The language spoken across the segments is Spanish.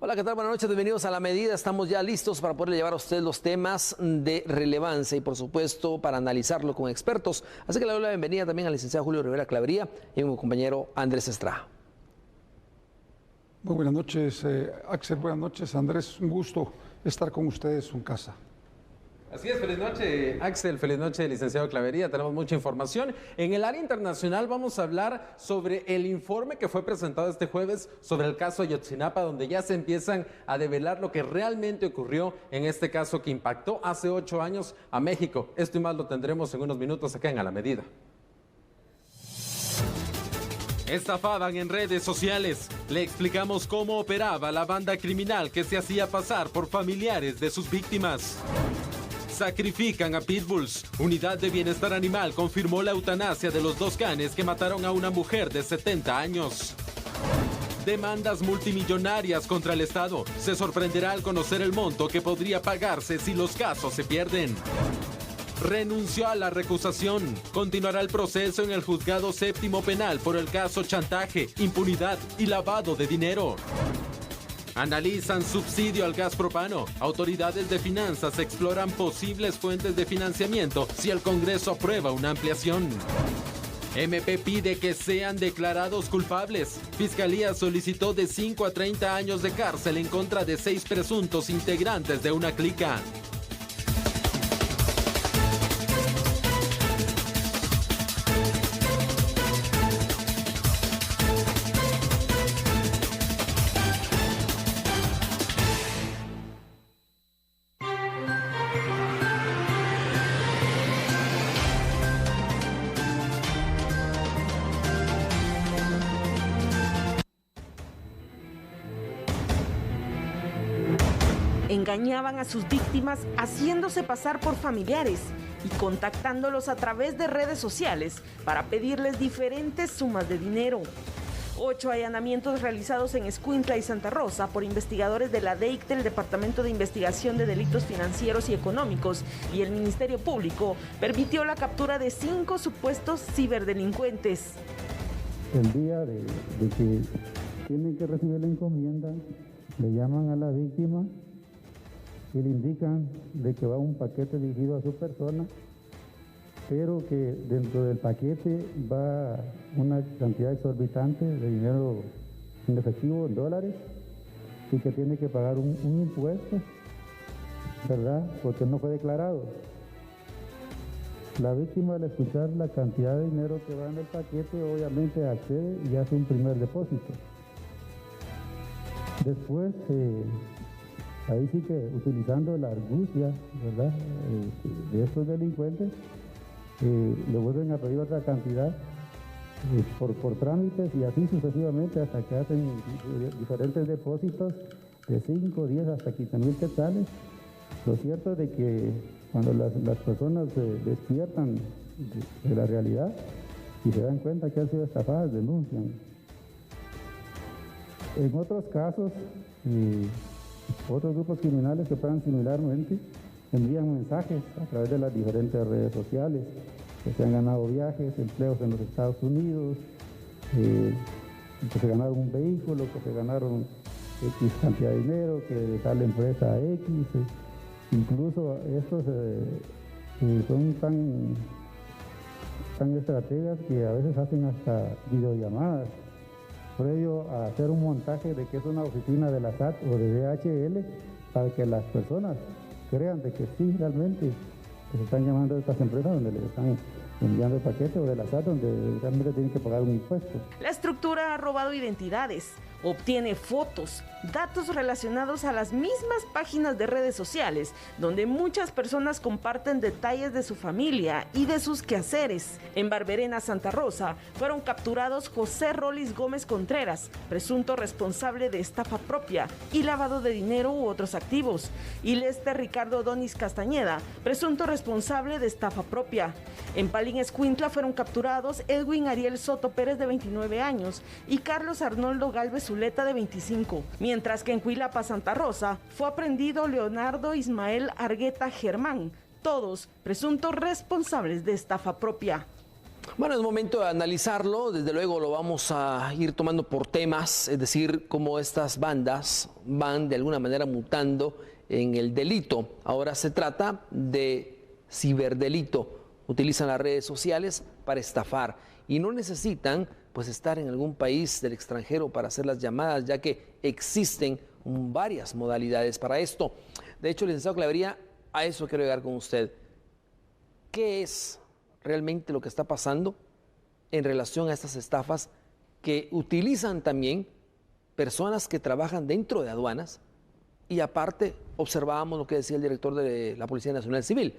Hola, ¿qué tal? Buenas noches, bienvenidos a La Medida. Estamos ya listos para poder llevar a ustedes los temas de relevancia y, por supuesto, para analizarlo con expertos. Así que le doy la bienvenida también al licenciado Julio Rivera Clavería y a mi compañero Andrés Estrada. Muy buenas noches, Axel. Buenas noches, Andrés. Un gusto estar con ustedes en casa. Así es, feliz noche Axel, feliz noche licenciado Clavería, tenemos mucha información. En el área internacional vamos a hablar sobre el informe que fue presentado este jueves sobre el caso Ayotzinapa, donde ya se empiezan a develar lo que realmente ocurrió en este caso que impactó hace 8 años a México. Esto y más lo tendremos en unos minutos acá en A la Medida. Estafaban en redes sociales. Le explicamos cómo operaba la banda criminal que se hacía pasar por familiares de sus víctimas. Sacrifican a pitbulls. Unidad de Bienestar Animal confirmó la eutanasia de los 2 canes que mataron a una mujer de 70 años. Demandas multimillonarias contra el Estado. Se sorprenderá al conocer el monto que podría pagarse si los casos se pierden. Renunció a la recusación. Continuará el proceso en el Juzgado Séptimo Penal por el caso chantaje, impunidad y lavado de dinero. Analizan subsidio al gas propano. Autoridades de finanzas exploran posibles fuentes de financiamiento si el Congreso aprueba una ampliación. MP pide que sean declarados culpables. Fiscalía solicitó de 5 a 30 años de cárcel en contra de 6 presuntos integrantes de una clica. Engañaban a sus víctimas haciéndose pasar por familiares y contactándolos a través de redes sociales para pedirles diferentes sumas de dinero. 8 allanamientos realizados en Escuintla y Santa Rosa por investigadores de la DEIC del Departamento de Investigación de Delitos Financieros y Económicos y el Ministerio Público permitió la captura de 5 supuestos ciberdelincuentes. El día de que tienen que recibir la encomienda, le llaman a la víctima y le indican de que va un paquete dirigido a su persona, pero que dentro del paquete va una cantidad exorbitante de dinero en efectivo, en dólares, y que tiene que pagar un impuesto, ¿verdad? Porque no fue declarado. La víctima, al escuchar la cantidad de dinero que va en el paquete, obviamente accede y hace un primer depósito. Después, ahí sí que utilizando la argucia, ¿verdad?, de estos delincuentes, le vuelven a pedir otra cantidad por trámites y así sucesivamente hasta que hacen diferentes depósitos de 5, 10 hasta 15,000 quetzales. Lo cierto es de que cuando las personas se despiertan de la realidad y se dan cuenta que han sido estafadas, denuncian. En otros casos, otros grupos criminales que operan similarmente envían mensajes a través de las diferentes redes sociales, que se han ganado viajes, empleos en los Estados Unidos, que se ganaron un vehículo, que se ganaron X cantidad de dinero, que de tal empresa X. Incluso estos son tan estrategas que a veces hacen hasta videollamadas previo a hacer un montaje de que es una oficina de la SAT o de DHL, para que las personas crean de que sí, realmente se están llamando a estas empresas donde les están enviando el paquete, o de la SAT donde realmente tienen que pagar un impuesto. La estructura ha robado identidades, obtiene fotos, datos relacionados a las mismas páginas de redes sociales, donde muchas personas comparten detalles de su familia y de sus quehaceres. En Barberena, Santa Rosa, fueron capturados José Rolis Gómez Contreras, presunto responsable de estafa propia y lavado de dinero u otros activos, y Lester Ricardo Donis Castañeda, presunto responsable de estafa propia. En Palín, Escuintla, fueron capturados Edwin Ariel Soto Pérez, de 29 años, y Carlos Arnoldo Galvez Zuleta, de 25, mientras que en Cuilapa, Santa Rosa, fue aprehendido Leonardo Ismael Argueta Germán, todos presuntos responsables de estafa propia. Bueno, es momento de analizarlo, desde luego lo vamos a ir tomando por temas, es decir, cómo estas bandas van de alguna manera mutando en el delito. Ahora se trata de ciberdelito, utilizan las redes sociales para estafar y no necesitan pues estar en algún país del extranjero para hacer las llamadas, ya que existen varias modalidades para esto. De hecho, licenciado Clavería, a eso quiero llegar con usted. ¿Qué es realmente lo que está pasando en relación a estas estafas que utilizan también personas que trabajan dentro de aduanas? Y aparte, observábamos lo que decía el director de la Policía Nacional Civil,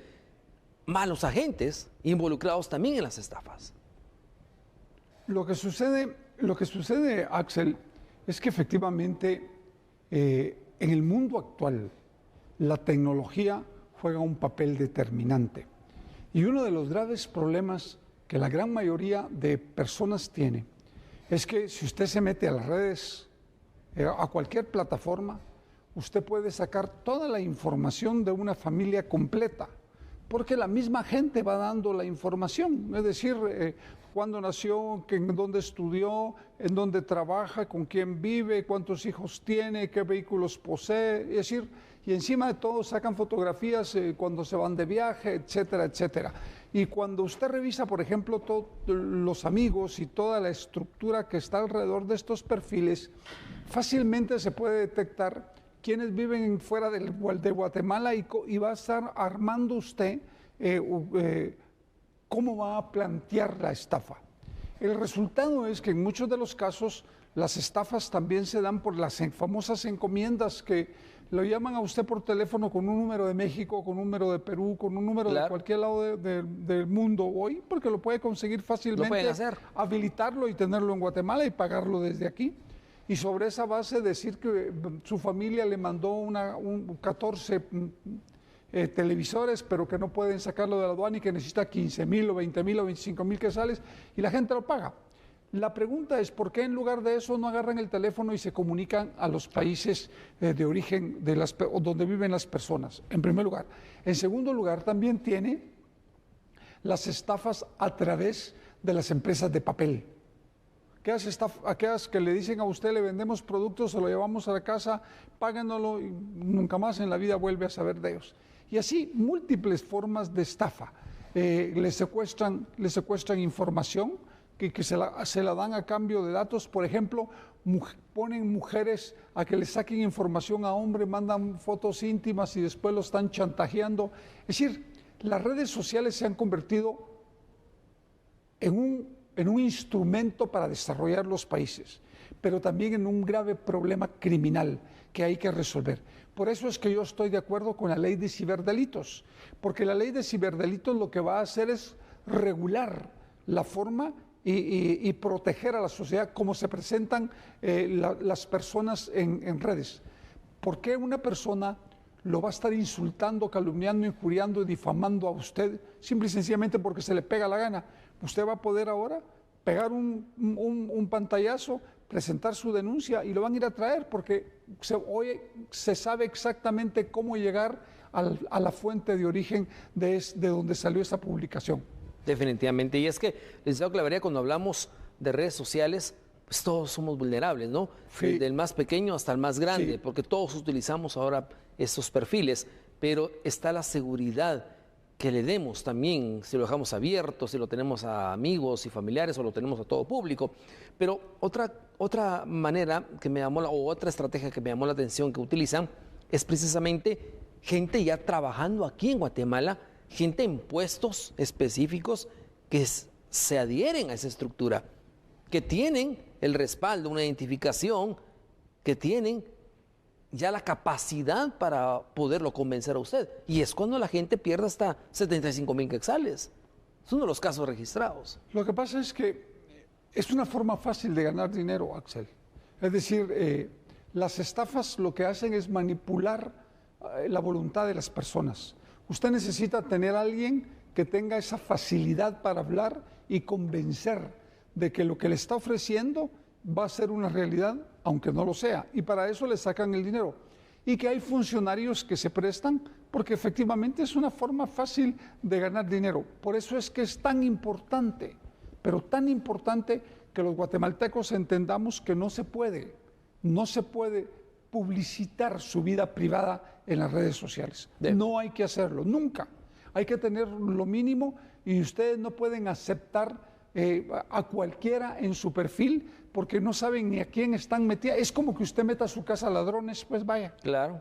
malos agentes involucrados también en las estafas. Lo que sucede, Axel, es que efectivamente en el mundo actual la tecnología juega un papel determinante. Y uno de los graves problemas que la gran mayoría de personas tiene es que si usted se mete a las redes, a cualquier plataforma, usted puede sacar toda la información de una familia completa, porque la misma gente va dando la información, es decir, cuándo nació, en dónde estudió, en dónde trabaja, con quién vive, cuántos hijos tiene, qué vehículos posee, es decir, y encima de todo sacan fotografías cuando se van de viaje, etcétera, etcétera. Y cuando usted revisa, por ejemplo, todos los amigos y toda la estructura que está alrededor de estos perfiles, fácilmente se puede detectar quienes viven fuera de Guatemala y va a estar armando usted cómo va a plantear la estafa. El resultado es que en muchos de los casos las estafas también se dan por las famosas encomiendas que lo llaman a usted por teléfono con un número de México, con un número de Perú, con un número de cualquier lado del mundo hoy, porque lo puede conseguir fácilmente, habilitarlo y tenerlo en Guatemala y pagarlo desde aquí. Y sobre esa base decir que su familia le mandó 14 televisores, pero que no pueden sacarlo de la aduana y que necesita 15,000 o 20,000 o 25,000 quetzales y la gente lo paga. La pregunta es, ¿por qué en lugar de eso no agarran el teléfono y se comunican a los países de origen donde viven las personas? En primer lugar. En segundo lugar, también tiene las estafas a través de las empresas de papel. Aquellas que le dicen a usted, le vendemos productos, se lo llevamos a la casa, páganoslo y nunca más en la vida vuelve a saber de ellos. Y así, múltiples formas de estafa. Le secuestran información que se la dan a cambio de datos. Por ejemplo, ponen mujeres a que le saquen información a hombres, mandan fotos íntimas y después lo están chantajeando. Es decir, las redes sociales se han convertido en un instrumento para desarrollar los países, pero también en un grave problema criminal que hay que resolver. Por eso es que yo estoy de acuerdo con la ley de ciberdelitos, porque la ley de ciberdelitos lo que va a hacer es regular la forma y proteger a la sociedad cómo se presentan las personas en redes. ¿Por qué una persona lo va a estar insultando, calumniando, injuriando y difamando a usted simple y sencillamente porque se le pega la gana? Usted va a poder ahora pegar un pantallazo, presentar su denuncia y lo van a ir a traer porque hoy se sabe exactamente cómo llegar a la fuente de origen de donde salió esa publicación. Definitivamente, y es que, licenciado Clavería, cuando hablamos de redes sociales, pues todos somos vulnerables, ¿no? Sí. Del más pequeño hasta el más grande, Sí. porque todos utilizamos ahora estos perfiles, pero está la seguridad que le demos también, si lo dejamos abierto, si lo tenemos a amigos y familiares o lo tenemos a todo público. Pero otra manera que me llamó, o otra estrategia que me llamó la atención que utilizan, es precisamente gente ya trabajando aquí en Guatemala, gente en puestos específicos que se adhieren a esa estructura, que tienen el respaldo, una identificación, que tienen ya la capacidad para poderlo convencer a usted. Y es cuando la gente pierde hasta 75,000 quetzales. Es uno de los casos registrados. Lo que pasa es que es una forma fácil de ganar dinero, Axel. Es decir, las estafas lo que hacen es manipular la voluntad de las personas. Usted necesita tener a alguien que tenga esa facilidad para hablar y convencer de que lo que le está ofreciendo va a ser una realidad, aunque no lo sea. Y para eso le sacan el dinero. Y que hay funcionarios que se prestan porque efectivamente es una forma fácil de ganar dinero. Por eso es que es tan importante pero tan importante que los guatemaltecos entendamos que no se puede publicitar su vida privada en las redes sociales. No hay que hacerlo, nunca. Hay que tener lo mínimo y ustedes no pueden aceptar a cualquiera en su perfil porque no saben ni a quién están metidos. Es como que usted meta a su casa ladrones, pues vaya. Claro.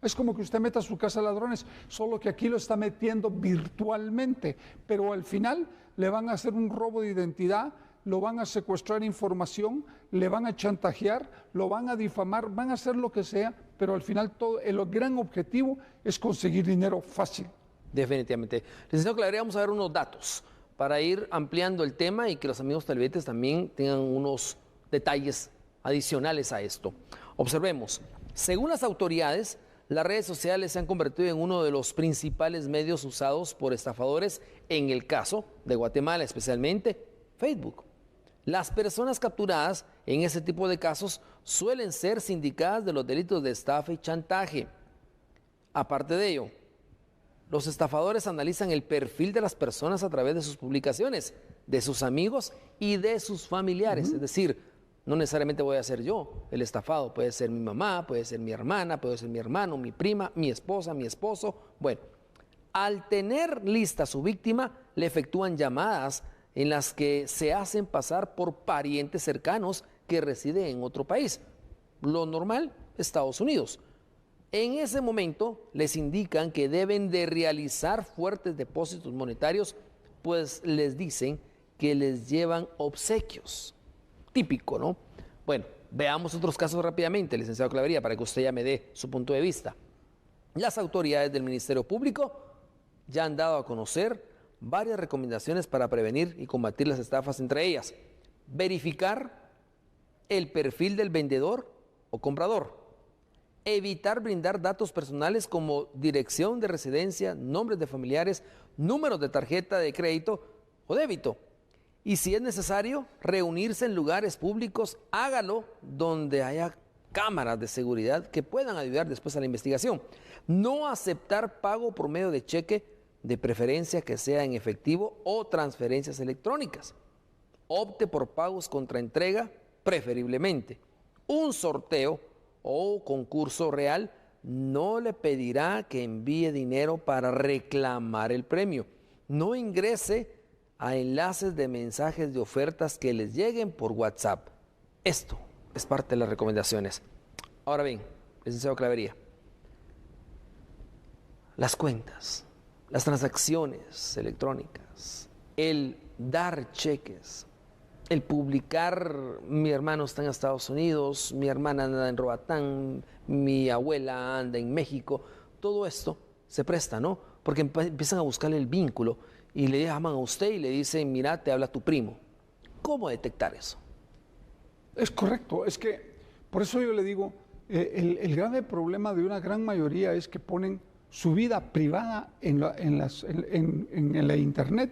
Es como que usted meta a su casa ladrones, solo que aquí lo está metiendo virtualmente, pero al final le van a hacer un robo de identidad, lo van a secuestrar información, le van a chantajear, lo van a difamar, van a hacer lo que sea, pero al final todo el gran objetivo es conseguir dinero fácil. Definitivamente. Licenciado Clavería, vamos a ver unos datos para ir ampliando el tema y que los amigos televidentes también tengan unos detalles adicionales a esto. Observemos, según las autoridades, las redes sociales se han convertido en uno de los principales medios usados por estafadores en el caso de Guatemala, especialmente Facebook. Las personas capturadas en ese tipo de casos suelen ser sindicadas de los delitos de estafa y chantaje. Aparte de ello, los estafadores analizan el perfil de las personas a través de sus publicaciones, de sus amigos y de sus familiares. Es decir, no necesariamente voy a ser yo el estafado, puede ser mi mamá, puede ser mi hermana, puede ser mi hermano, mi prima, mi esposa, mi esposo. Bueno, al tener lista su víctima, le efectúan llamadas en las que se hacen pasar por parientes cercanos que residen en otro país. Lo normal, Estados Unidos. En ese momento les indican que deben de realizar fuertes depósitos monetarios, pues les dicen que les llevan obsequios. Típico, ¿no? Bueno, veamos otros casos rápidamente, licenciado Clavería, para que usted ya me dé su punto de vista. Las autoridades del Ministerio Público ya han dado a conocer varias recomendaciones para prevenir y combatir las estafas, entre ellas, verificar el perfil del vendedor o comprador, evitar brindar datos personales como dirección de residencia, nombres de familiares, números de tarjeta de crédito o débito. Y si es necesario reunirse en lugares públicos, hágalo donde haya cámaras de seguridad que puedan ayudar después a la investigación. No aceptar pago por medio de cheque, de preferencia que sea en efectivo o transferencias electrónicas. Opte por pagos contra entrega, preferiblemente. Un sorteo o concurso real no le pedirá que envíe dinero para reclamar el premio. No ingrese a enlaces de mensajes de ofertas que les lleguen por WhatsApp. Esto es parte de las recomendaciones. Ahora bien, licenciado Clavería, las cuentas, las transacciones electrónicas, el dar cheques, el publicar, mi hermano está en Estados Unidos, mi hermana anda en Roatán, mi abuela anda en México, todo esto se presta, ¿no? Porque empiezan a buscarle el vínculo y le llaman a usted y le dicen, mira, te habla tu primo. ¿Cómo detectar eso? Es correcto, es que por eso yo le digo, el grave problema de una gran mayoría es que ponen su vida privada en la internet,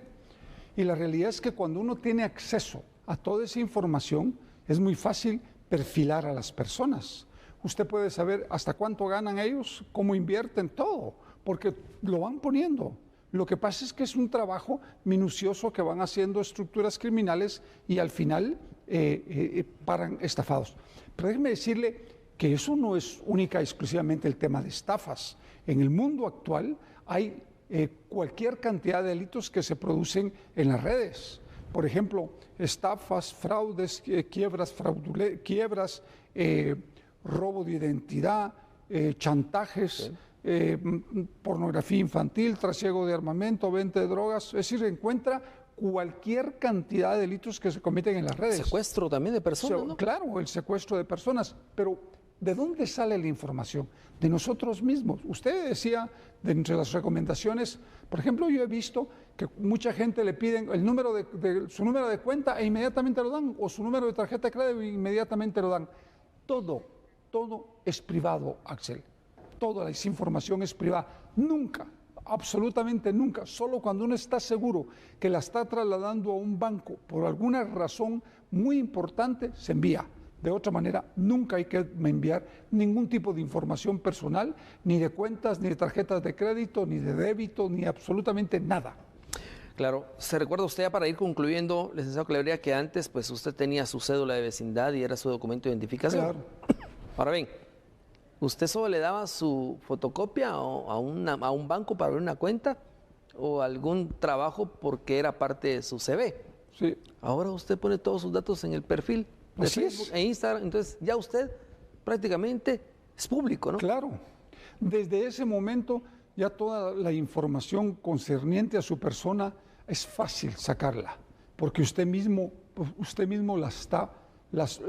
y la realidad es que cuando uno tiene acceso a toda esa información es muy fácil perfilar a las personas. Usted puede saber hasta cuánto ganan ellos, cómo invierten, todo, porque lo van poniendo. Lo que pasa es que es un trabajo minucioso que van haciendo estructuras criminales y al final paran estafados. Pero déjeme decirle que eso no es única y exclusivamente el tema de estafas. En el mundo actual hay cualquier cantidad de delitos que se producen en las redes. Por ejemplo, estafas, fraudes, quiebras, robo de identidad, chantajes, pornografía infantil, trasiego de armamento, venta de drogas. Es decir, encuentra cualquier cantidad de delitos que se cometen en las redes. Secuestro también de personas, ¿no? Claro, el secuestro de personas, pero ¿de dónde sale la información? De nosotros mismos. Usted decía, de entre las recomendaciones, por ejemplo, yo he visto que mucha gente le piden el número su número de cuenta e inmediatamente lo dan, o su número de tarjeta de crédito e inmediatamente lo dan. Todo es privado, Axel. Toda esa información es privada. Nunca, absolutamente nunca, solo cuando uno está seguro que la está trasladando a un banco por alguna razón muy importante, se envía. De otra manera, nunca hay que enviar ningún tipo de información personal, ni de cuentas, ni de tarjetas de crédito, ni de débito, ni absolutamente nada. Claro, ¿se recuerda usted, ya para ir concluyendo, licenciado Clavería, que antes pues usted tenía su cédula de vecindad y era su documento de identificación? Claro. Ahora bien, ¿usted solo le daba su fotocopia a un banco para abrir una cuenta o algún trabajo porque era parte de su CV? Sí. Ahora usted pone todos sus datos en el perfil de Así Facebook es. e Instagram, entonces ya usted prácticamente es público, ¿no? Claro. Desde ese momento ya toda la información concerniente a su persona es fácil sacarla, porque usted mismo las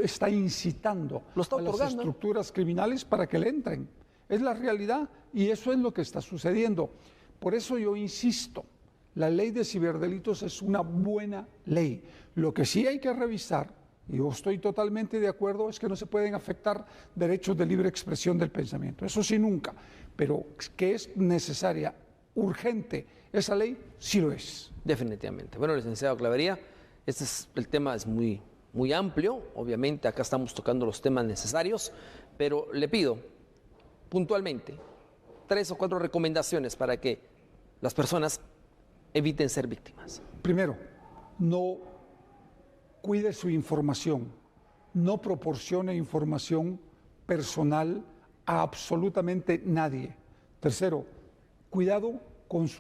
está incitando Lo está a las otorgando. estructuras criminales para que le entren. Es la realidad y eso es lo que está sucediendo. Por eso yo insisto, la ley de ciberdelitos es una buena ley. Lo que sí hay que revisar, y yo estoy totalmente de acuerdo, es que no se pueden afectar derechos de libre expresión del pensamiento. Eso sí, nunca. Pero que es necesaria, urgente, esa ley sí lo es. Definitivamente. Bueno, licenciado Clavería, el tema es muy, muy amplio. Obviamente acá estamos tocando los temas necesarios, pero le pido puntualmente 3 o 4 recomendaciones para que las personas eviten ser víctimas. Primero, no cuide su información, no proporcione información personal a absolutamente nadie. Tercero, cuidado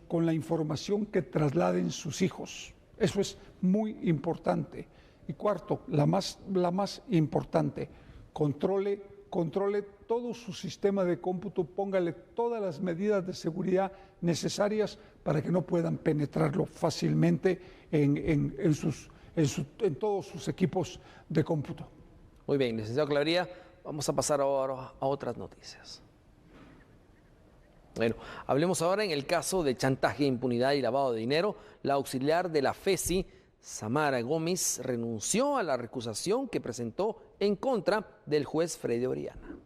con la información que trasladen sus hijos. Eso es muy importante. Y cuarto, la más importante, controle todo su sistema de cómputo, póngale todas las medidas de seguridad necesarias para que no puedan penetrarlo fácilmente en todos sus equipos de cómputo. Muy bien, licenciado Clavería, vamos a pasar ahora a otras noticias. Bueno, hablemos ahora en el caso de chantaje, impunidad y lavado de dinero. La auxiliar de la FESI, Samara Gómez, renunció a la recusación que presentó en contra del juez Freddy Orellana.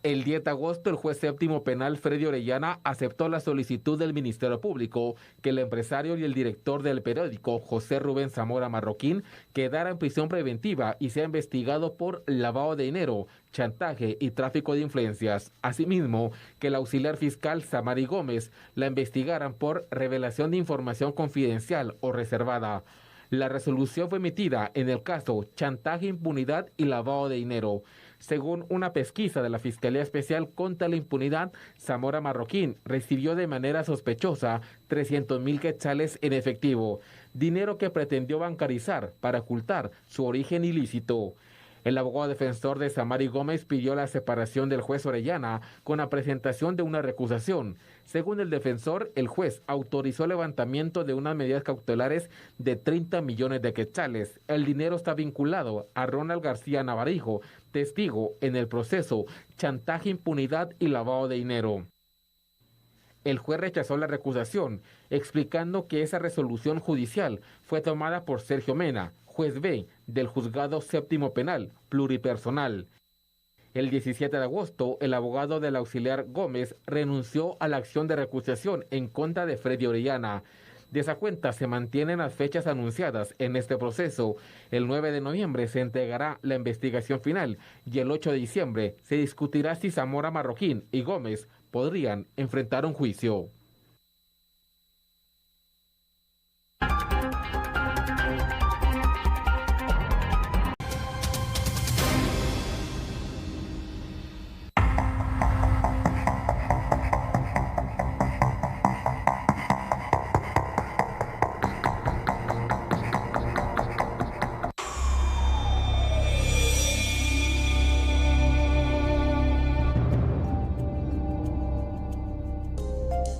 El 10 de agosto, el juez séptimo penal Freddy Orellana aceptó la solicitud del Ministerio Público que el empresario y el director del periódico, José Rubén Zamora Marroquín, quedara en prisión preventiva y sea investigado por lavado de dinero, chantaje y tráfico de influencias. Asimismo, que el auxiliar fiscal Samari Gómez la investigaran por revelación de información confidencial o reservada. La resolución fue emitida en el caso chantaje, impunidad y lavado de dinero. Según una pesquisa de la Fiscalía Especial contra la Impunidad, Zamora Marroquín recibió de manera sospechosa 300,000 quetzales en efectivo, dinero que pretendió bancarizar para ocultar su origen ilícito. El abogado defensor de Samari Gómez pidió la separación del juez Orellana con la presentación de una recusación. Según el defensor, el juez autorizó el levantamiento de unas medidas cautelares de 30 millones de quetzales. El dinero está vinculado a Ronald García Navarijo, testigo en el proceso chantaje, impunidad y lavado de dinero. El juez rechazó la recusación, explicando que esa resolución judicial fue tomada por Sergio Mena, juez B del Juzgado Séptimo Penal Pluripersonal. El 17 de agosto, el abogado del auxiliar Gómez renunció a la acción de recusación en contra de Freddy Orellana. De esa cuenta se mantienen las fechas anunciadas en este proceso. El 9 de noviembre se entregará la investigación final y el 8 de diciembre se discutirá si Zamora Marroquín y Gómez podrían enfrentar un juicio.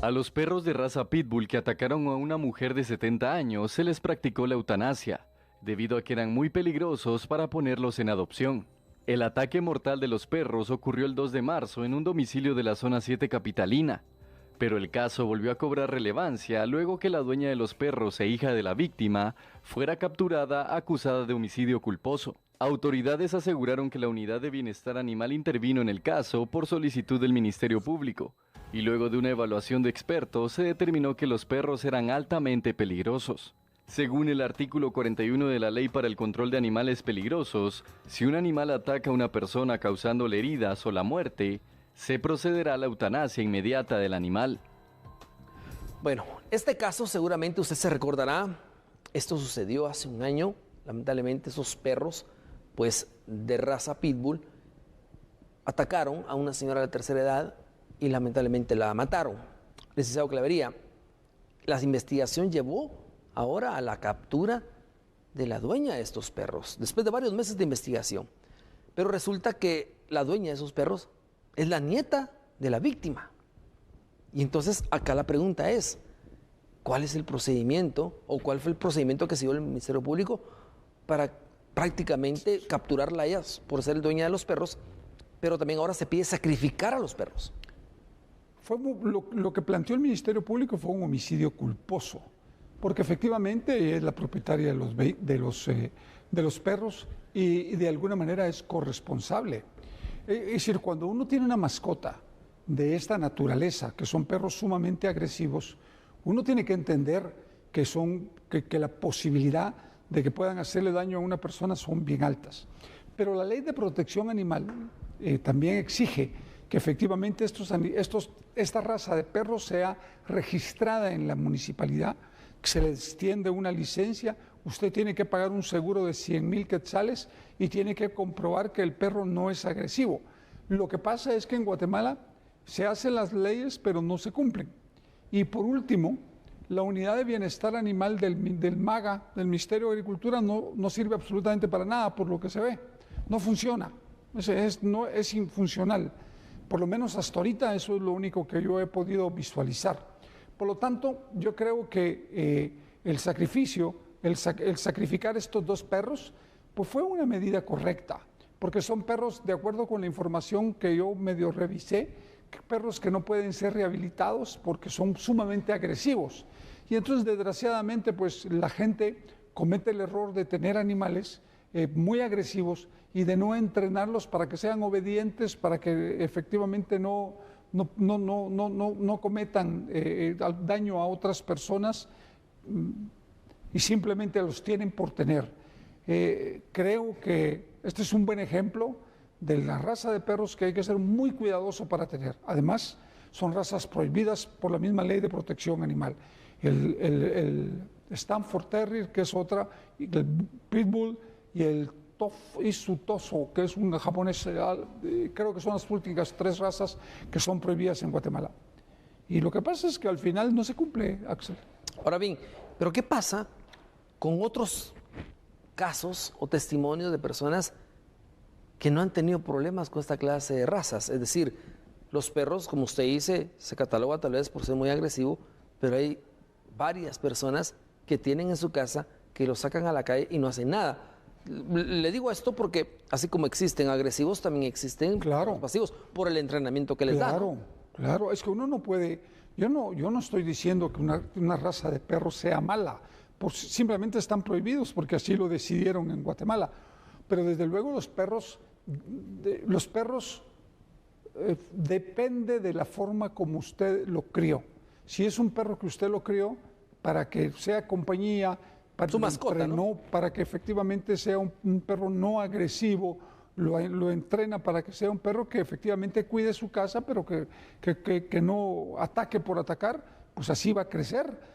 A los perros de raza Pitbull que atacaron a una mujer de 70 años se les practicó la eutanasia, debido a que eran muy peligrosos para ponerlos en adopción. El ataque mortal de los perros ocurrió el 2 de marzo en un domicilio de la zona 7 capitalina, pero el caso volvió a cobrar relevancia luego que la dueña de los perros e hija de la víctima fuera capturada acusada de homicidio culposo. Autoridades aseguraron que la Unidad de Bienestar Animal intervino en el caso por solicitud del Ministerio Público, y luego de una evaluación de expertos se determinó que los perros eran altamente peligrosos. Según el artículo 41 de la Ley para el Control de Animales Peligrosos, si un animal ataca a una persona causándole heridas o la muerte, se procederá a la eutanasia inmediata del animal. Bueno, este caso seguramente usted se recordará, esto sucedió hace un año, lamentablemente esos perros, pues de raza pitbull, atacaron a una señora de tercera edad y lamentablemente la mataron. Licenciado Clavería, la investigación llevó ahora a la captura de la dueña de estos perros, después de varios meses de investigación. Pero resulta que la dueña de esos perros es la nieta de la víctima. Y entonces acá la pregunta es, ¿cuál es el procedimiento o cuál fue el procedimiento que siguió el Ministerio Público para prácticamente capturarla a ella por ser dueña de los perros, pero también ahora se pide sacrificar a los perros? Lo que planteó el Ministerio Público fue un homicidio culposo, porque efectivamente es la propietaria de los perros y de alguna manera es corresponsable. Es decir, cuando uno tiene una mascota de esta naturaleza, que son perros sumamente agresivos, uno tiene que entender que la posibilidad de que puedan hacerle daño a una persona son bien altas. Pero la ley de protección animal también exige que efectivamente esta raza de perros sea registrada en la municipalidad, que se le extiende una licencia, usted tiene que pagar un seguro de 100,000 quetzales y tiene que comprobar que el perro no es agresivo. Lo que pasa es que en Guatemala se hacen las leyes, pero no se cumplen. Y por último, la unidad de bienestar animal del MAGA, del Ministerio de Agricultura, no sirve absolutamente para nada, por lo que se ve. No funciona, es infuncional. Por lo menos hasta ahorita eso es lo único que yo he podido visualizar. Por lo tanto, yo creo que el sacrificar estos dos perros, pues fue una medida correcta, porque son perros, de acuerdo con la información que yo medio revisé, perros que no pueden ser rehabilitados porque son sumamente agresivos. Y entonces, desgraciadamente, pues la gente comete el error de tener animales muy agresivos y de no entrenarlos para que sean obedientes, para que efectivamente no cometan daño a otras personas y simplemente los tienen por tener. Creo que este es un buen ejemplo de la raza de perros que hay que ser muy cuidadoso para tener. Además, son razas prohibidas por la misma ley de protección animal. El Stanford Terrier, que es otra, el Pitbull y el Isu Toso, que es un japonés, creo que son las últimas 3 razas que son prohibidas en Guatemala. Y lo que pasa es que al final no se cumple, Axel. Ahora bien, ¿pero qué pasa con otros casos o testimonios de personas que no han tenido problemas con esta clase de razas? Es decir, los perros, como usted dice, se cataloga tal vez por ser muy agresivo, pero hay varias personas que tienen en su casa que los sacan a la calle y no hacen nada. Le digo esto porque así como existen agresivos, también existen pasivos por el entrenamiento que les dan. Claro, es que uno no puede, yo no estoy diciendo que una raza de perros sea mala, simplemente están prohibidos porque así lo decidieron en Guatemala. Pero desde luego los perros depende de la forma como usted lo crió. Si es un perro que usted lo crió para que sea compañía, para su mascota, ¿no? Para que efectivamente sea un perro no agresivo, lo entrena para que sea un perro que efectivamente cuide su casa, pero que no ataque por atacar, pues así va a crecer.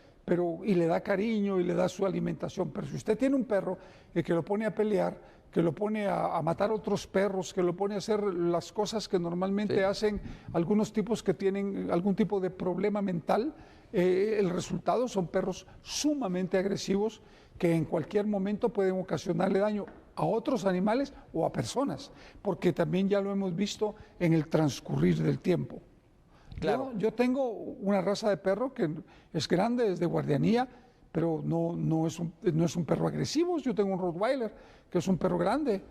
Y le da cariño y le da su alimentación. Pero si usted tiene un perro que lo pone a pelear, que lo pone a matar otros perros, que lo pone a hacer las cosas que normalmente hacen algunos tipos que tienen algún tipo de problema mental, el resultado son perros sumamente agresivos que en cualquier momento pueden ocasionarle daño a otros animales o a personas, porque también ya lo hemos visto en el transcurrir del tiempo. Claro. Yo tengo una raza de perro que es grande, es de guardianía, pero no es un perro agresivo. Yo tengo un Rottweiler, que es un perro grande,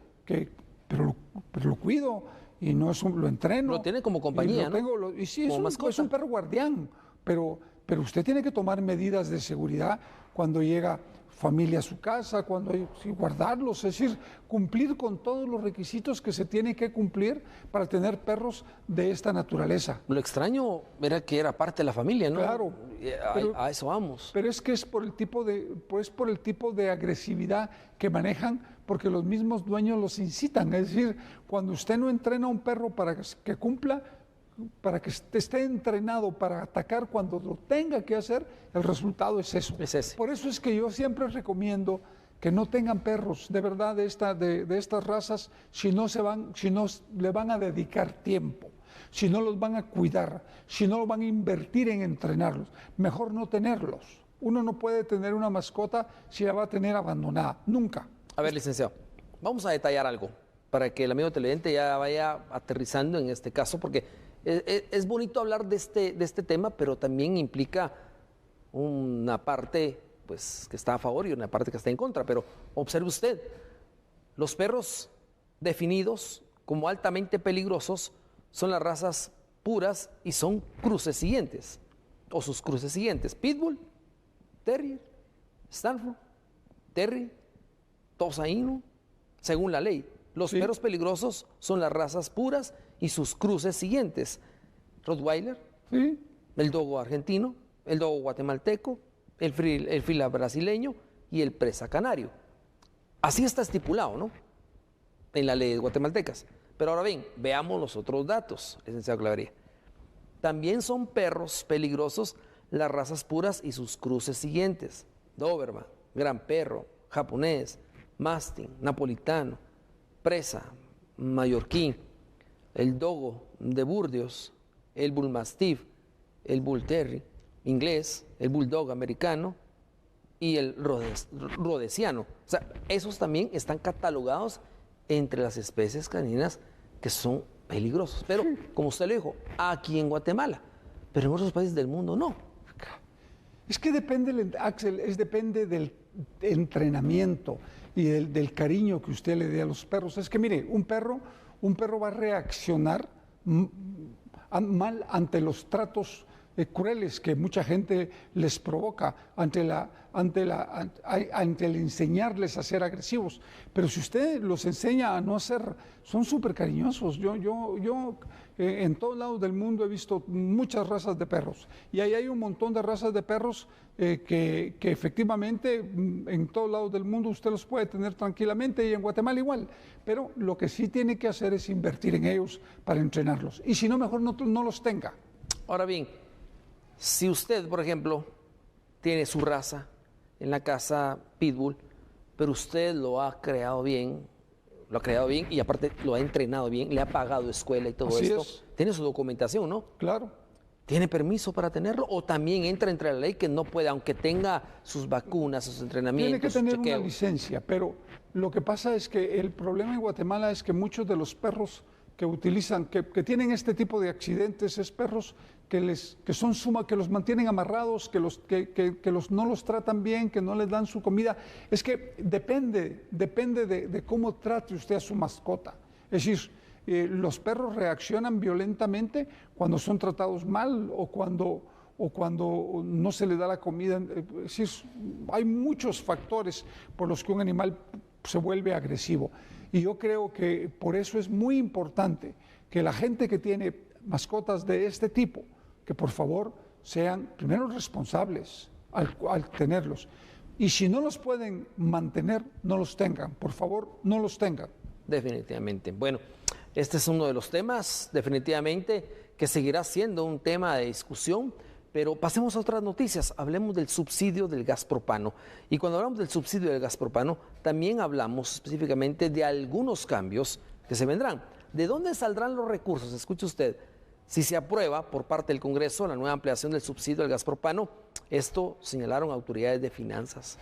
pero lo cuido y lo entreno. Lo tiene como compañía, ¿no? Y sí, es un perro guardián, pero usted tiene que tomar medidas de seguridad cuando llega familia a su casa, guardarlos, es decir, cumplir con todos los requisitos que se tiene que cumplir para tener perros de esta naturaleza. Lo extraño era que era parte de la familia, ¿no? Claro. A eso vamos. Pero es que es por el tipo de agresividad que manejan, porque los mismos dueños los incitan. Es decir, cuando usted no entrena a un perro para que cumpla, esté entrenado para atacar cuando lo tenga que hacer, el resultado es eso. Es ese. Por eso es que yo siempre recomiendo que no tengan perros de verdad de estas razas si no le van a dedicar tiempo, si no los van a cuidar, si no los van a invertir en entrenarlos. Mejor no tenerlos. Uno no puede tener una mascota si la va a tener abandonada, nunca. A ver, licenciado, vamos a detallar algo para que el amigo televidente ya vaya aterrizando en este caso, porque es bonito hablar de este tema, pero también implica una parte pues, que está a favor y una parte que está en contra. Pero observe usted, los perros definidos como altamente peligrosos son las razas puras y son cruces siguientes, o sus cruces siguientes: Pitbull, Terrier, Stanford, Terrier, Tosa Inu, según la ley. Los perros peligrosos son las razas puras y sus cruces siguientes: Rottweiler, el dogo argentino, el dogo guatemalteco, el fila brasileño y el presa canario. Así está estipulado, ¿no?, en las leyes guatemaltecas. Pero ahora bien, veamos los otros datos, licenciado Clavería. También son perros peligrosos las razas puras y sus cruces siguientes: Doberman, Gran Perro, japonés, Mastín, napolitano, presa, mallorquín, el dogo de Burdeos, el bull mastiff, el bull terrier inglés, el bulldog americano y el rhodesiano. O sea, esos también están catalogados entre las especies caninas que son peligrosos. Pero, como usted lo dijo, aquí en Guatemala, pero en otros países del mundo no. Es que depende, Axel, depende del entrenamiento y del cariño que usted le dé a los perros. Es que mire, un perro va a reaccionar mal ante los tratos crueles que mucha gente les provoca, ante el enseñarles a ser agresivos. Pero si usted los enseña a no ser, son súper cariñosos. Yo en todos lados del mundo he visto muchas razas de perros, y ahí hay un montón de razas de perros que efectivamente en todos lados del mundo usted los puede tener tranquilamente, y en Guatemala igual. Pero lo que sí tiene que hacer es invertir en ellos para entrenarlos, y si no, mejor no los tenga. Ahora bien, si usted, por ejemplo, tiene su raza en la casa Pitbull, pero usted lo ha creado bien y aparte lo ha entrenado bien, le ha pagado escuela y todo esto, tiene su documentación, ¿no? Claro. ¿Tiene permiso para tenerlo? ¿O también entra entre la ley que no puede, aunque tenga sus vacunas, sus entrenamientos? Tiene que tener una licencia, pero lo que pasa es que el problema en Guatemala es que muchos de los perros que utilizan, que tienen este tipo de accidentes, es perros que los mantienen amarrados, que no los tratan bien, que no les dan su comida. Es que depende de cómo trate usted a su mascota. Es decir, los perros reaccionan violentamente cuando son tratados mal o cuando no se le da la comida. Es decir, hay muchos factores por los que un animal se vuelve agresivo. Y yo creo que por eso es muy importante que la gente que tiene mascotas de este tipo, que por favor sean primero responsables al tenerlos. Y si no los pueden mantener, no los tengan. Por favor, no los tengan. Definitivamente. Bueno, este es uno de los temas, definitivamente, que seguirá siendo un tema de discusión. Pero pasemos a otras noticias, hablemos del subsidio del gas propano. Y cuando hablamos del subsidio del gas propano, también hablamos específicamente de algunos cambios que se vendrán. ¿De dónde saldrán los recursos? Escuche usted, si se aprueba por parte del Congreso la nueva ampliación del subsidio del gas propano, esto señalaron autoridades de finanzas.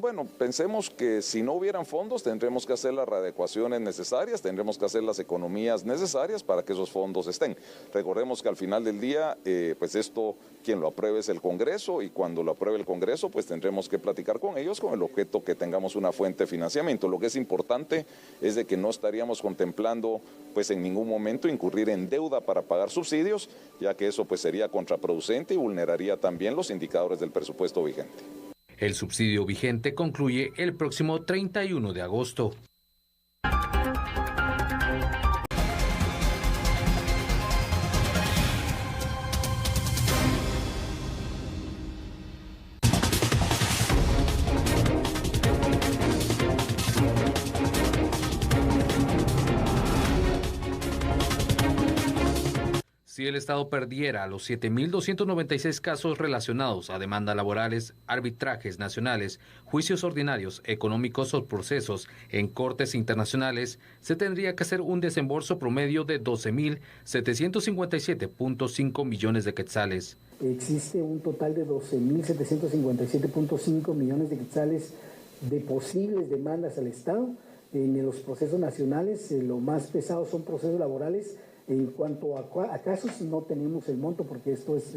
Bueno, pensemos que si no hubieran fondos tendremos que hacer las readecuaciones necesarias, tendremos que hacer las economías necesarias para que esos fondos estén. Recordemos que al final del día, pues esto, quien lo apruebe es el Congreso, y cuando lo apruebe el Congreso, pues tendremos que platicar con ellos con el objeto que tengamos una fuente de financiamiento. Lo que es importante es de que no estaríamos contemplando, pues en ningún momento, incurrir en deuda para pagar subsidios, ya que eso pues sería contraproducente y vulneraría también los indicadores del presupuesto vigente. El subsidio vigente concluye el próximo 31 de agosto. Si el Estado perdiera los 7.296 casos relacionados a demandas laborales, arbitrajes nacionales, juicios ordinarios, económicos o procesos en cortes internacionales, se tendría que hacer un desembolso promedio de 12.757.5 millones de quetzales. Existe un total de 12.757.5 millones de quetzales de posibles demandas al Estado. En los procesos nacionales, lo más pesado son procesos laborales. En cuanto a casos, no tenemos el monto porque esto es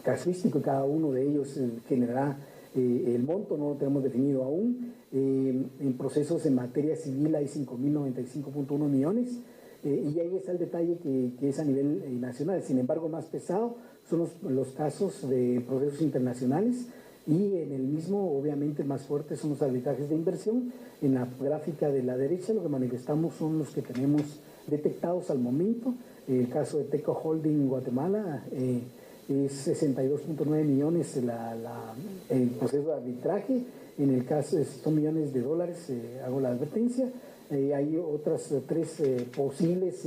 casuístico y cada uno de ellos generará el monto, no lo tenemos definido aún. En procesos en materia civil hay 5.095.1 millones y ahí está el detalle que es a nivel nacional. Sin embargo, más pesado son los casos de procesos internacionales y en el mismo, obviamente, más fuertes son los arbitrajes de inversión. En la gráfica de la derecha lo que manifestamos son los que tenemos detectados al momento. El caso de Teco Holding en Guatemala es 62.9 millones el proceso de arbitraje. En el caso son millones de dólares, hago la advertencia. Hay otras tres posibles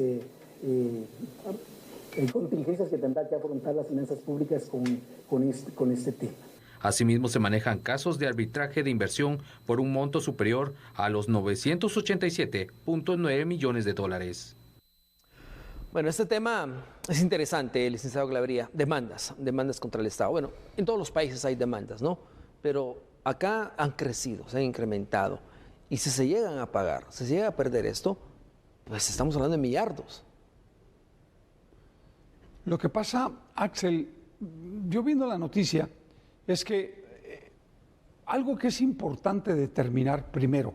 contingencias que tendrá que afrontar las finanzas públicas con este tema. Asimismo, se manejan casos de arbitraje de inversión por un monto superior a los 987.9 millones de dólares. Bueno, este tema es interesante, licenciado Clavería. Demandas contra el Estado. Bueno, en todos los países hay demandas, ¿no? Pero acá han crecido, se han incrementado. Y si se llegan a pagar, si se llega a perder esto, pues estamos hablando de millardos. Lo que pasa, Axel, yo viendo la noticia, es que algo que es importante determinar primero,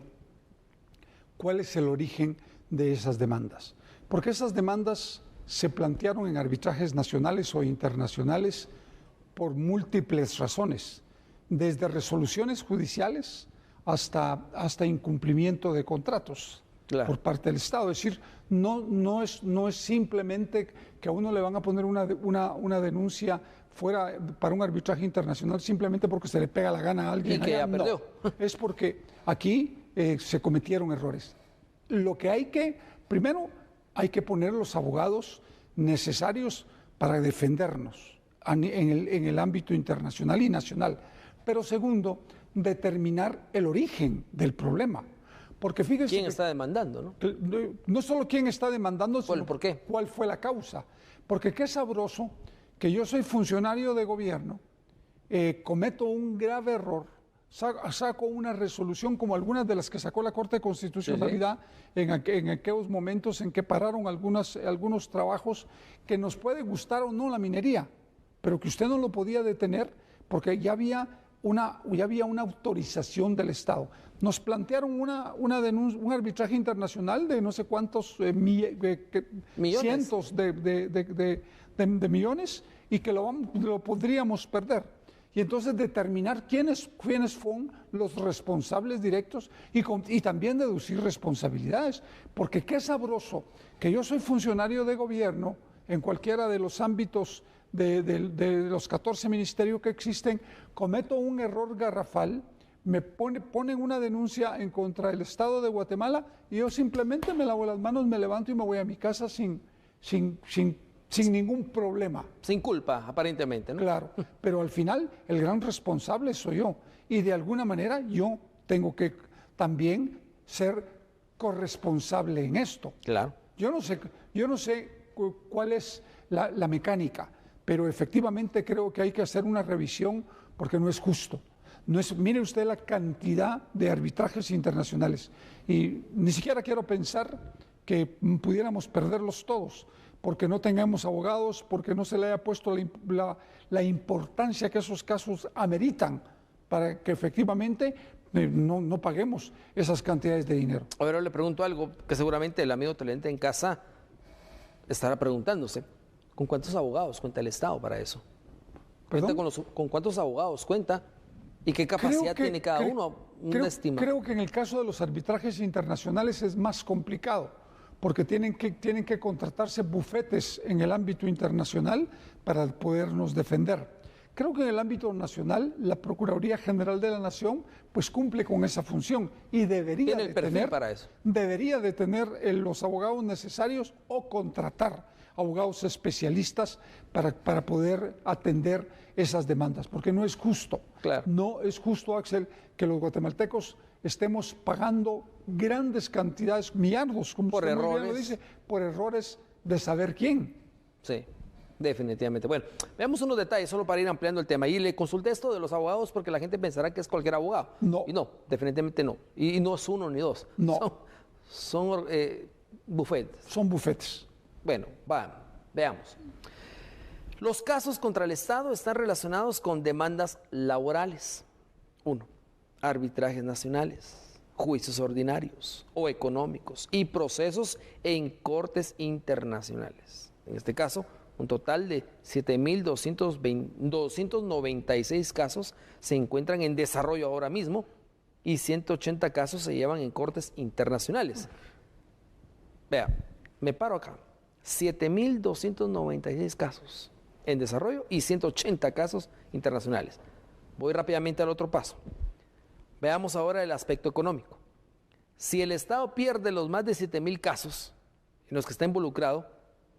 cuál es el origen de esas demandas. Porque esas demandas se plantearon en arbitrajes nacionales o internacionales por múltiples razones, desde resoluciones judiciales hasta incumplimiento de contratos por parte del Estado. Es decir, no es simplemente que a uno le van a poner una denuncia fuera para un arbitraje internacional simplemente porque se le pega la gana a alguien. Y que ya perdió. No, es porque aquí se cometieron errores. Lo que primero hay que poner los abogados necesarios para defendernos en el ámbito internacional y nacional. Pero segundo, determinar el origen del problema. Porque fíjese ¿quién está demandando, no? No solo quién está demandando, sino ¿por qué? Cuál fue la causa. Porque qué sabroso que yo soy funcionario de gobierno, cometo un grave error, saco una resolución como algunas de las que sacó la Corte de Constitucionalidad en aquellos momentos en que pararon algunos trabajos que nos puede gustar o no la minería, pero que usted no lo podía detener porque ya había una autorización del Estado. Nos plantearon una denuncia, un arbitraje internacional de no sé cuántos cientos de millones y que lo podríamos perder. Y entonces determinar quiénes fueron los responsables directos y también deducir responsabilidades. Porque qué sabroso que yo soy funcionario de gobierno en cualquiera de los ámbitos de los 14 ministerios que existen, cometo un error garrafal, me ponen una denuncia en contra del Estado de Guatemala y yo simplemente me lavo las manos, me levanto y me voy a mi casa sin ningún problema. Sin culpa, aparentemente, ¿no? Claro, pero al final el gran responsable soy yo y de alguna manera yo tengo que también ser corresponsable en esto. Claro. Yo no sé cuál es la mecánica, pero efectivamente creo que hay que hacer una revisión porque no es justo. Mire usted la cantidad de arbitrajes internacionales y ni siquiera quiero pensar que pudiéramos perderlos todos porque no tengamos abogados, porque no se le haya puesto la importancia que esos casos ameritan para que efectivamente no paguemos esas cantidades de dinero. Ahora le pregunto algo que seguramente el amigo televidente en casa estará preguntándose. ¿Con cuántos abogados cuenta el Estado para eso? ¿Con cuántos abogados cuenta? ¿Y qué capacidad tiene cada uno? Creo que en el caso de los arbitrajes internacionales es más complicado, porque tienen que contratarse bufetes en el ámbito internacional para podernos defender. Creo que en el ámbito nacional la Procuraduría General de la Nación pues cumple con esa función y debería de tener los abogados necesarios o contratar abogados especialistas para poder atender esas demandas, porque no es justo. Claro. No es justo, Axel, que los guatemaltecos estemos pagando grandes cantidades, millardos, como por usted muy bien errores. lo dice, por errores de saber quién. Sí, definitivamente. Bueno, veamos unos detalles solo para ir ampliando el tema. Y le consulté esto de los abogados porque la gente pensará que es cualquier abogado. No. Y no, definitivamente no. Y no es uno ni dos. No. Son bufetes. Son bufetes. Bueno, veamos. Los casos contra el Estado están relacionados con demandas laborales. 1. Arbitrajes nacionales, juicios ordinarios o económicos y procesos en cortes internacionales. En este caso, un total de 7.296 casos se encuentran en desarrollo ahora mismo y 180 casos se llevan en cortes internacionales. Vea, me paro acá. 7.296 casos en desarrollo y 180 casos internacionales. Voy rápidamente al otro paso. Veamos ahora el aspecto económico. Si el Estado pierde los más de 7.000 casos en los que está involucrado,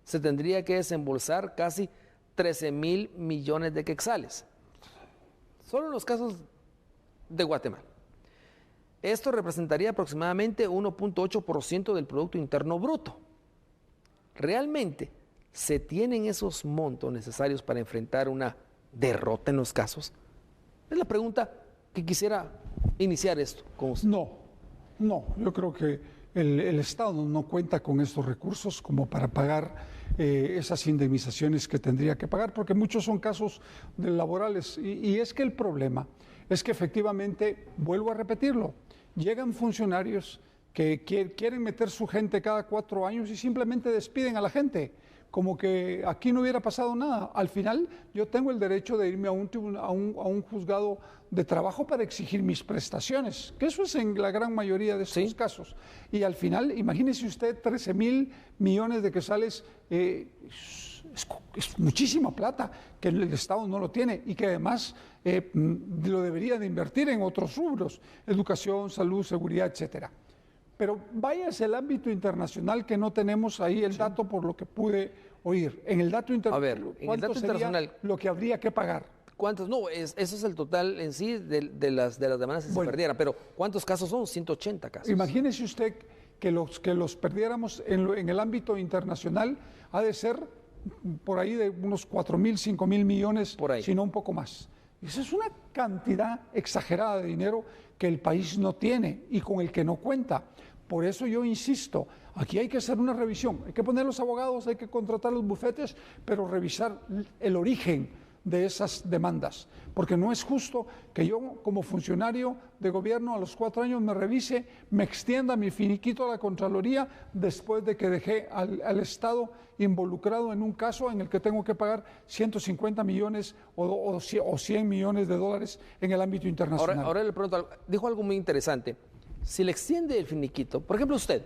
se tendría que desembolsar casi 13.000 millones de quetzales. Solo en los casos de Guatemala. Esto representaría aproximadamente 1.8% del Producto Interno Bruto. ¿Realmente se tienen esos montos necesarios para enfrentar una derrota en los casos? Es la pregunta que quisiera iniciar esto con usted. No, yo creo que el Estado no cuenta con estos recursos como para pagar esas indemnizaciones que tendría que pagar, porque muchos son casos laborales. Y es que el problema es que efectivamente, vuelvo a repetirlo, llegan funcionarios que quieren meter su gente cada 4 años y simplemente despiden a la gente, como que aquí no hubiera pasado nada. Al final, yo tengo el derecho de irme a un juzgado de trabajo para exigir mis prestaciones, que eso es en la gran mayoría de estos casos. Y al final, imagínese usted, 13.000 millones de quetzales, es muchísima plata que el Estado no lo tiene y que además lo debería de invertir en otros rubros, educación, salud, seguridad, etcétera. Pero váyase al ámbito internacional, que no tenemos ahí el dato por lo que pude oír. En el dato internacional, ¿cuánto sería lo que habría que pagar? ¿Cuántos? No, eso es el total en sí de las demandas que se perdieran. Pero ¿cuántos casos son? 180 casos. Imagínese usted que los perdiéramos en el ámbito internacional, ha de ser por ahí de unos 4.000, 5.000 millones, si no un poco más. Esa es una cantidad exagerada de dinero que el país no tiene y con el que no cuenta. Por eso yo insisto, aquí hay que hacer una revisión, hay que poner los abogados, hay que contratar los bufetes, pero revisar el origen de esas demandas, porque no es justo que yo como funcionario de gobierno a los 4 años me revise, me extienda mi finiquito a la Contraloría después de que dejé al Estado involucrado en un caso en el que tengo que pagar 150 millones o 100 millones de dólares en el ámbito internacional. Ahora le pregunto, dijo algo muy interesante. Si le extiende el finiquito, por ejemplo usted,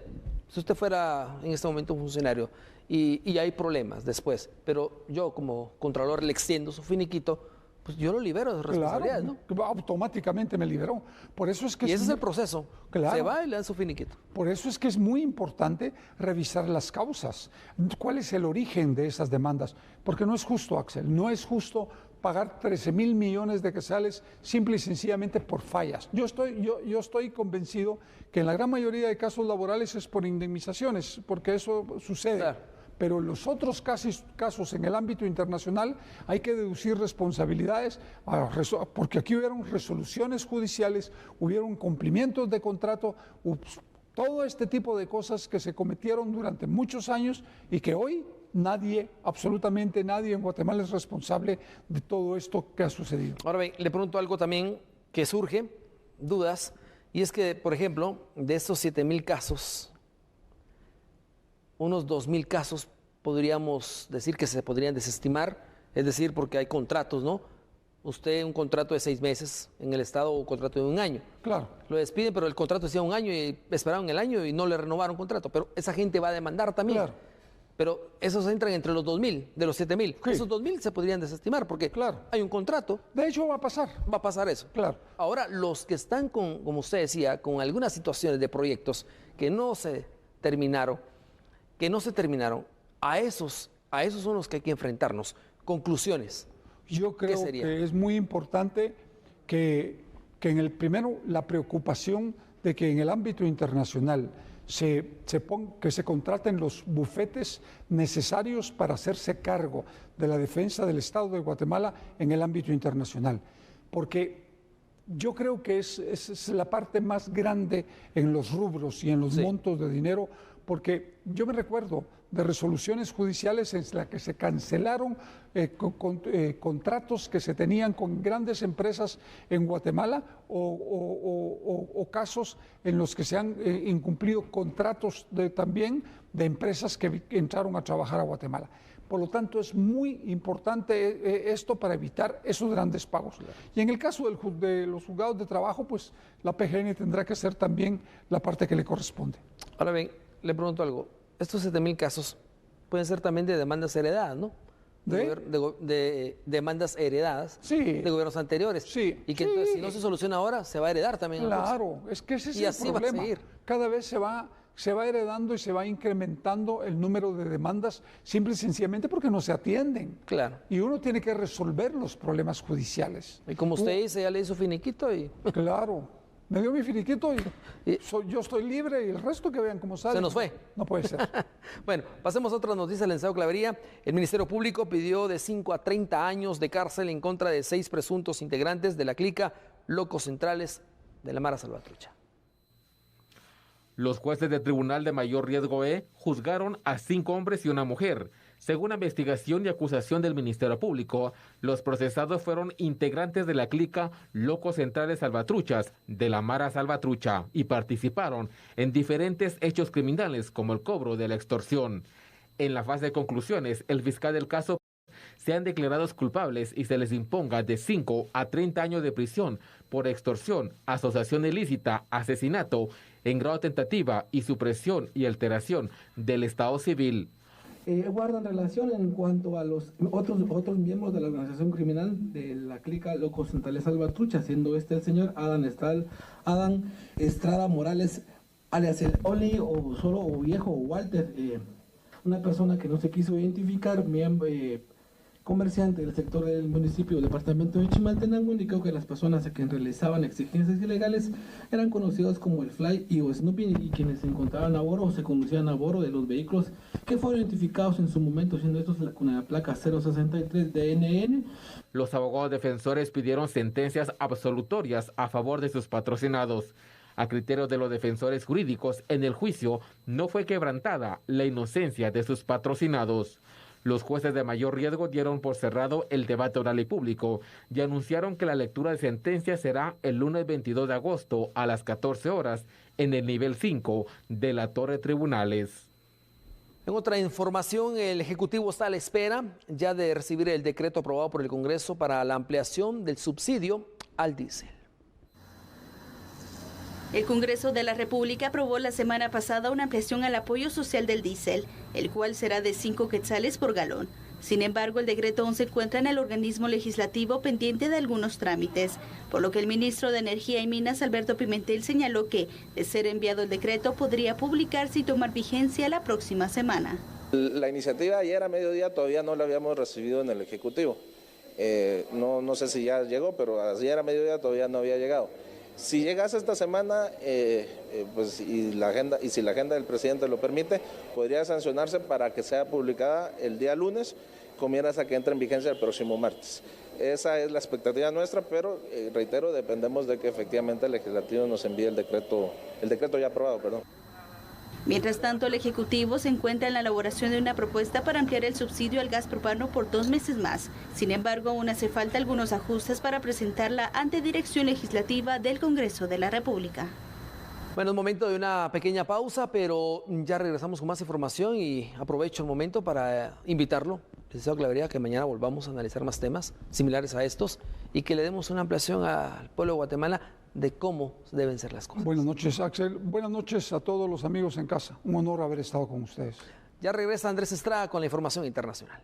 si usted fuera en este momento un funcionario y hay problemas después, pero yo como contralor le extiendo su finiquito, pues yo lo libero de responsabilidades, claro, ¿no? Automáticamente me liberó. Por eso es que y ese es el proceso. Claro. Se va y le dan su finiquito. Por eso es que es muy importante revisar las causas. ¿Cuál es el origen de esas demandas? Porque no es justo, Axel, no es justo pagar 13.000 millones de quetzales simple y sencillamente por fallas. Yo estoy convencido que en la gran mayoría de casos laborales es por indemnizaciones, porque eso sucede. Claro. Pero en los otros casos en el ámbito internacional hay que deducir responsabilidades, porque aquí hubieron resoluciones judiciales, hubieron cumplimientos de contrato, todo este tipo de cosas que se cometieron durante muchos años y que hoy nadie, absolutamente nadie en Guatemala es responsable de todo esto que ha sucedido. Ahora bien, le pregunto algo también que surge, dudas, y es que, por ejemplo, de estos 7.000 casos, unos 2.000 casos podríamos decir que se podrían desestimar, es decir, porque hay contratos, ¿no? Usted un contrato de 6 meses en el Estado o un contrato de 1 año. Claro. Lo despiden, pero el contrato decía 1 año y esperaron el año y no le renovaron contrato. Pero esa gente va a demandar también. Claro. Pero esos entran entre los 2.000, de los 7.000. Sí. Esos 2.000 se podrían desestimar porque hay un contrato. De hecho va a pasar. Va a pasar eso. Claro. Ahora, los que están con, como usted decía, con algunas situaciones de proyectos que no se terminaron, a esos A esos son los que hay que enfrentarnos. Conclusiones. Yo creo que es muy importante que en el primero la preocupación de que en el ámbito internacional que se contraten los bufetes necesarios para hacerse cargo de la defensa del Estado de Guatemala en el ámbito internacional. Porque yo creo que es la parte más grande en los rubros y en los montos de dinero, porque yo me recuerdo de resoluciones judiciales en las que se cancelaron contratos que se tenían con grandes empresas en Guatemala o casos en los que se han incumplido contratos también de empresas que entraron a trabajar a Guatemala. Por lo tanto, es muy importante esto para evitar esos grandes pagos. Y en el caso de los juzgados de trabajo, pues la PGN tendrá que hacer también la parte que le corresponde. Ahora bien, le pregunto algo. Estos 7,000 casos pueden ser también de demandas heredadas, ¿no? De demandas heredadas de gobiernos anteriores. Sí. Y que entonces, si no se soluciona ahora, se va a heredar también. Claro, es que ese es el problema. Va a seguir. Cada vez se va heredando y se va incrementando el número de demandas, simple y sencillamente porque no se atienden. Claro. Y uno tiene que resolver los problemas judiciales. Y como usted dice, ya le hizo finiquito y... Claro. Me dio mi finiquito y yo estoy libre y el resto que vean cómo sale. Se nos fue. No puede ser. Bueno, pasemos a otra noticia, licenciado Clavería. El Ministerio Público pidió de 5 a 30 años de cárcel en contra de 6 presuntos integrantes de la clica Locos Centrales de la Mara Salvatrucha. Los jueces del Tribunal de Mayor Riesgo E juzgaron a 5 hombres y una mujer. Según la investigación y acusación del Ministerio Público, los procesados fueron integrantes de la clica Locos Centrales Salvatruchas de la Mara Salvatrucha y participaron en diferentes hechos criminales como el cobro de la extorsión. En la fase de conclusiones, el fiscal del caso sean declarados culpables y se les imponga de 5 a 30 años de prisión por extorsión, asociación ilícita, asesinato en grado de tentativa y supresión y alteración del Estado civil. Guardan relación en cuanto a los otros miembros de la organización criminal de la clica Locos Centrales Salvatrucha, siendo el señor Adán Estrada Morales, alias el Oli o solo o viejo Walter, una persona que no se quiso identificar, comerciante del sector del municipio del departamento de Chimaltenango, indicó que las personas a quienes realizaban exigencias ilegales eran conocidos como el Fly y o Snoopy, y quienes se encontraban a bordo o se conducían a bordo de los vehículos que fueron identificados en su momento, siendo estos con la placa 063 DNN. Los abogados defensores pidieron sentencias absolutorias a favor de sus patrocinados. A criterio de los defensores jurídicos, en el juicio no fue quebrantada la inocencia de sus patrocinados. Los jueces de mayor riesgo dieron por cerrado el debate oral y público y anunciaron que la lectura de sentencia será el lunes 22 de agosto a las 14 horas en el nivel 5 de la Torre de Tribunales. En otra información, el Ejecutivo está a la espera ya de recibir el decreto aprobado por el Congreso para la ampliación del subsidio al diésel. El Congreso de la República aprobó la semana pasada una ampliación al apoyo social del diésel, el cual será de 5 quetzales por galón. Sin embargo, el decreto aún se encuentra en el organismo legislativo pendiente de algunos trámites, por lo que el ministro de Energía y Minas, Alberto Pimentel, señaló que, de ser enviado el decreto, podría publicarse y tomar vigencia la próxima semana. La iniciativa ayer a mediodía todavía no la habíamos recibido en el Ejecutivo. No sé si ya llegó, pero ayer a mediodía todavía no había llegado. Si llegase esta semana, pues, si la agenda del presidente lo permite, podría sancionarse para que sea publicada el día lunes, con miras a que entre en vigencia el próximo martes. Esa es la expectativa nuestra, pero reitero, dependemos de que efectivamente el legislativo nos envíe el decreto ya aprobado, perdón. Mientras tanto, el Ejecutivo se encuentra en la elaboración de una propuesta para ampliar el subsidio al gas propano por 2 meses más. Sin embargo, aún hace falta algunos ajustes para presentarla ante Dirección Legislativa del Congreso de la República. Bueno, es momento de una pequeña pausa, pero ya regresamos con más información y aprovecho el momento para invitarlo, licenciado Clavería, que mañana volvamos a analizar más temas similares a estos y que le demos una ampliación al pueblo de Guatemala de cómo deben ser las cosas. Buenas noches, Axel. Buenas noches a todos los amigos en casa. Un honor haber estado con ustedes. Ya regresa Andrés Estrada con la información internacional.